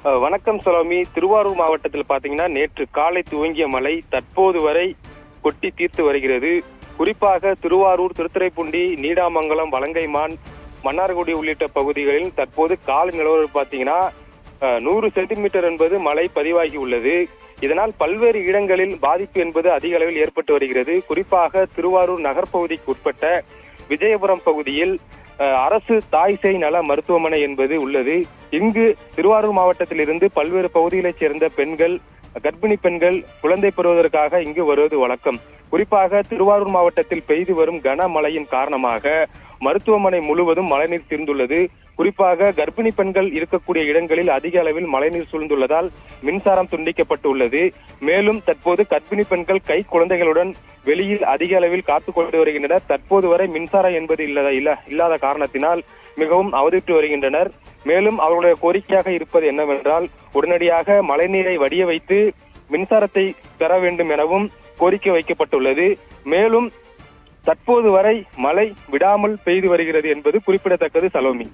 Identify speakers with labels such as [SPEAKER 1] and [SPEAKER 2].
[SPEAKER 1] வணக்கம் சலோமி. திருவாரூர் மாவட்டத்தில் பாத்தீங்கன்னா நேற்று காலை துவங்கிய மழை தற்போது வரை கொட்டி தீர்த்து வருகிறது. குறிப்பாக திருவாரூர், திருத்துறைப்பூண்டி, நீடாமங்கலம், வலங்கைமான், மன்னார்குடி உள்ளிட்ட பகுதிகளில் தற்போது காலை நிலவரம் பாத்தீங்கன்னா 100 சென்டிமீட்டர் என்பது மழை பதிவாகி உள்ளது. இதனால் பல்வேறு இடங்களில் பாதிப்பு என்பது அதிக அளவில் ஏற்பட்டு வருகிறது. குறிப்பாக திருவாரூர் நகர்பகுதிக்கு உட்பட்ட விஜயபுரம் பகுதியில் அரசு தாய் சேய் நல மருத்துவமனை என்பது உள்ளது. இங்கு திருவாரூர் மாவட்டத்தில் இருந்து பல்வேறு பகுதிகளைச் சேர்ந்த பெண்கள், கர்ப்பிணி பெண்கள் குழந்தை பெறுவதற்காக இங்கு வருவது வழக்கம். குறிப்பாக திருவாரூர் மாவட்டத்தில் பெய்து வரும் கனமழையின் காரணமாக மருத்துவமனை முழுவதும் மழைநீர் சூழ்ந்துள்ளது. குறிப்பாக கர்ப்பிணி பெண்கள் இருக்கக்கூடிய இடங்களில் அதிக அளவில் மழைநீர் சூழ்ந்துள்ளதால் மின்சாரம் துண்டிக்கப்பட்டுள்ளது. மேலும் தற்போது கர்ப்பிணி பெண்கள் கை குழந்தைகளுடன் வெளியில் அதிக அளவில் காத்துக் கொண்டு வருகின்றனர். தற்போது வரை மின்சாரம் என்பது இல்லாத காரணத்தினால் மிகவும் அவதிட்டு வருகின்றனர். மேலும் அவர்களுடைய கோரிக்கையாக இருப்பது என்னவென்றால், உடனடியாக மழைநீரை வடிய வைத்து மின்சாரத்தை பெற வேண்டும் எனவும் கோரிக்கை வைக்கப்பட்டுள்ளது. மேலும் தற்போது வரை மழை விடாமல் பெய்து வருகிறது என்பது குறிப்பிடத்தக்கது சலோமி.